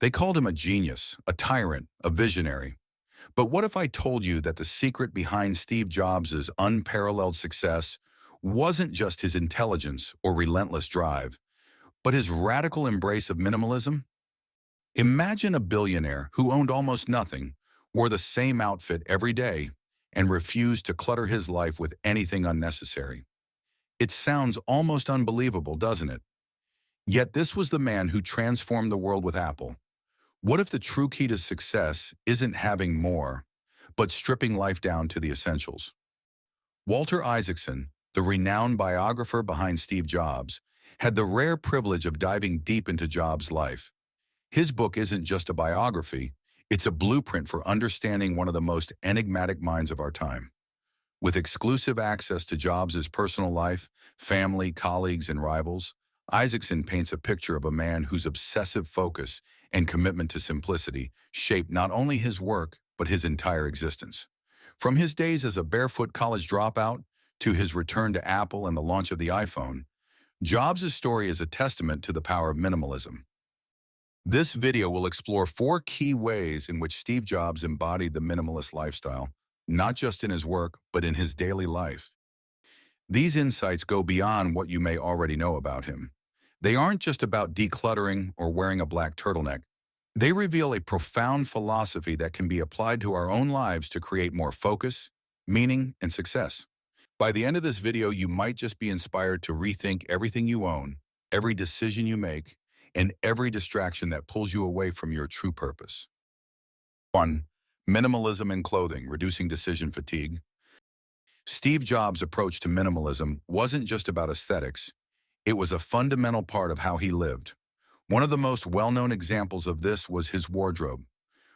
They called him a genius, a tyrant, a visionary. But what if I told you that the secret behind Steve Jobs' unparalleled success wasn't just his intelligence or relentless drive, but his radical embrace of minimalism? Imagine a billionaire who owned almost nothing, wore the same outfit every day, and refused to clutter his life with anything unnecessary. It sounds almost unbelievable, doesn't it? Yet this was the man who transformed the world with Apple. What if the true key to success isn't having more, but stripping life down to the essentials? Walter Isaacson, the renowned biographer behind Steve Jobs, had the rare privilege of diving deep into Jobs' life. His book isn't just a biography, it's a blueprint for understanding one of the most enigmatic minds of our time. With exclusive access to Jobs' personal life, family, colleagues, and rivals, Isaacson paints a picture of a man whose obsessive focus and commitment to simplicity shaped not only his work, but his entire existence. From his days as a barefoot college dropout to his return to Apple and the launch of the iPhone, Jobs' story is a testament to the power of minimalism. This video will explore 4 key ways in which Steve Jobs embodied the minimalist lifestyle, not just in his work, but in his daily life. These insights go beyond what you may already know about him. They aren't just about decluttering or wearing a black turtleneck. They reveal a profound philosophy that can be applied to our own lives to create more focus, meaning, and success. By the end of this video, you might just be inspired to rethink everything you own, every decision you make, and every distraction that pulls you away from your true purpose. 1. Minimalism in clothing, reducing decision fatigue. Steve Jobs' approach to minimalism wasn't just about aesthetics. It was a fundamental part of how he lived. One of the most well-known examples of this was his wardrobe.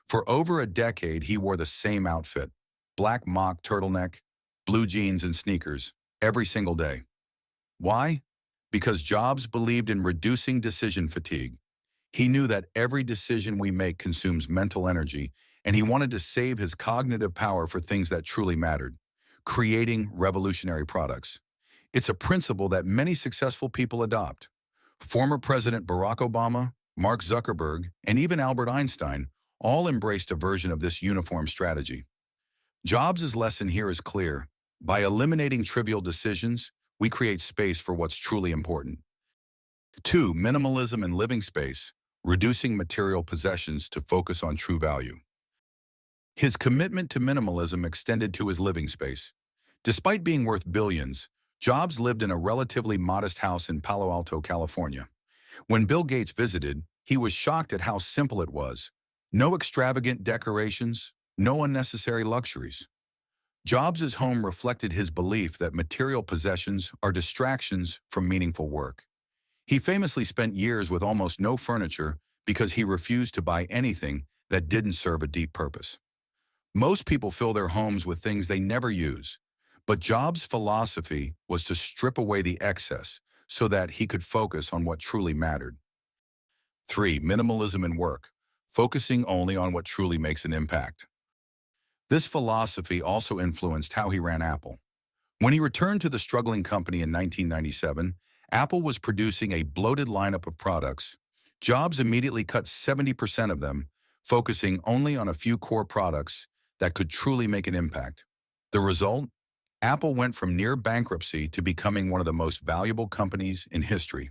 For over a decade, he wore the same outfit, black mock turtleneck, blue jeans and sneakers, every single day. Why? Because Jobs believed in reducing decision fatigue. He knew that every decision we make consumes mental energy, and he wanted to save his cognitive power for things that truly mattered, creating revolutionary products. It's a principle that many successful people adopt. Former President Barack Obama, Mark Zuckerberg, and even Albert Einstein all embraced a version of this uniform strategy. Jobs' lesson here is clear. By eliminating trivial decisions, we create space for what's truly important. 2. Minimalism in living space, reducing material possessions to focus on true value. His commitment to minimalism extended to his living space. Despite being worth billions, Jobs lived in a relatively modest house in Palo Alto, California. When Bill Gates visited, he was shocked at how simple it was. No extravagant decorations, no unnecessary luxuries. Jobs' home reflected his belief that material possessions are distractions from meaningful work. He famously spent years with almost no furniture because he refused to buy anything that didn't serve a deep purpose. Most people fill their homes with things they never use, but Jobs' philosophy was to strip away the excess so that he could focus on what truly mattered. 3. Minimalism in work, focusing only on what truly makes an impact. This philosophy also influenced how he ran Apple. When he returned to the struggling company in 1997, Apple was producing a bloated lineup of products. Jobs immediately cut 70% of them, focusing only on a few core products that could truly make an impact. The result? Apple went from near bankruptcy to becoming one of the most valuable companies in history.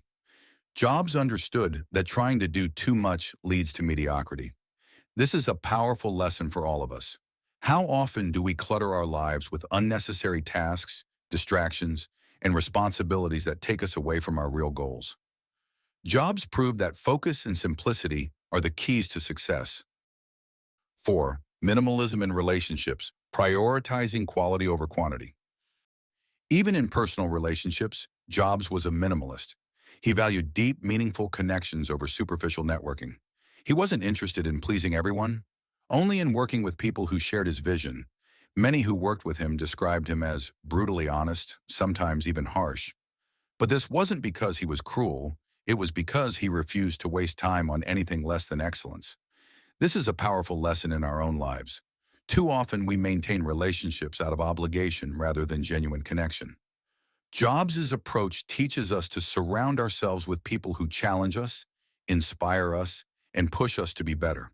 Jobs understood that trying to do too much leads to mediocrity. This is a powerful lesson for all of us. How often do we clutter our lives with unnecessary tasks, distractions, and responsibilities that take us away from our real goals? Jobs proved that focus and simplicity are the keys to success. 4. Minimalism in relationships, prioritizing quality over quantity. Even in personal relationships, Jobs was a minimalist. He valued deep, meaningful connections over superficial networking. He wasn't interested in pleasing everyone, only in working with people who shared his vision. Many who worked with him described him as brutally honest, sometimes even harsh. But this wasn't because he was cruel, it was because he refused to waste time on anything less than excellence. This is a powerful lesson in our own lives. Too often we maintain relationships out of obligation rather than genuine connection. Jobs' approach teaches us to surround ourselves with people who challenge us, inspire us, and push us to be better.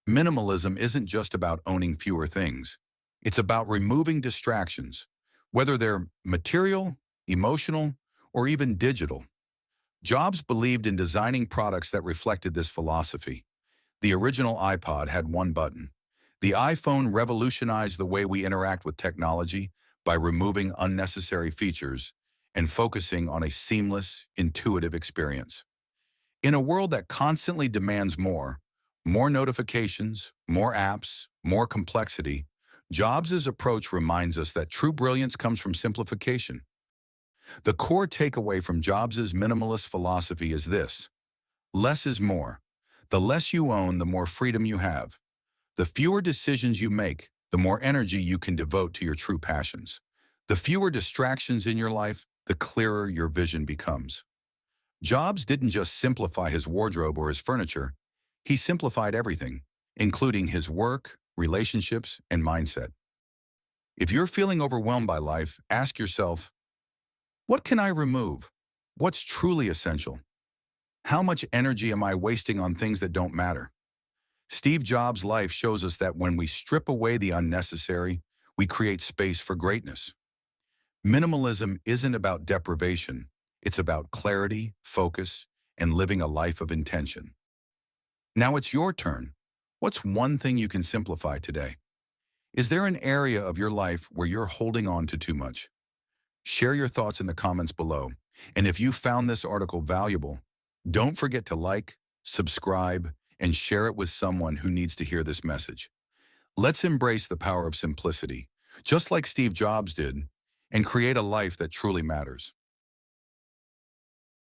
Minimalism isn't just about owning fewer things. It's about removing distractions, whether they're material, emotional, or even digital. Jobs believed in designing products that reflected this philosophy. The original iPod had one button. The iPhone revolutionized the way we interact with technology by removing unnecessary features and focusing on a seamless, intuitive experience. In a world that constantly demands more notifications, more apps, more complexity, Jobs' approach reminds us that true brilliance comes from simplification. The core takeaway from Jobs' minimalist philosophy is this: less is more. The less you own, the more freedom you have. The fewer decisions you make, the more energy you can devote to your true passions. The fewer distractions in your life, the clearer your vision becomes. Jobs didn't just simplify his wardrobe or his furniture, he simplified everything, including his work, relationships, and mindset. If you're feeling overwhelmed by life, ask yourself, what can I remove? What's truly essential? How much energy am I wasting on things that don't matter? Steve Jobs' life shows us that when we strip away the unnecessary, we create space for greatness. Minimalism isn't about deprivation. It's about clarity, focus, and living a life of intention. Now it's your turn. What's one thing you can simplify today? Is there an area of your life where you're holding on to too much? Share your thoughts in the comments below. And if you found this article valuable, don't forget to like, subscribe, and share it with someone who needs to hear this message. Let's embrace the power of simplicity, just like Steve Jobs did, and create a life that truly matters.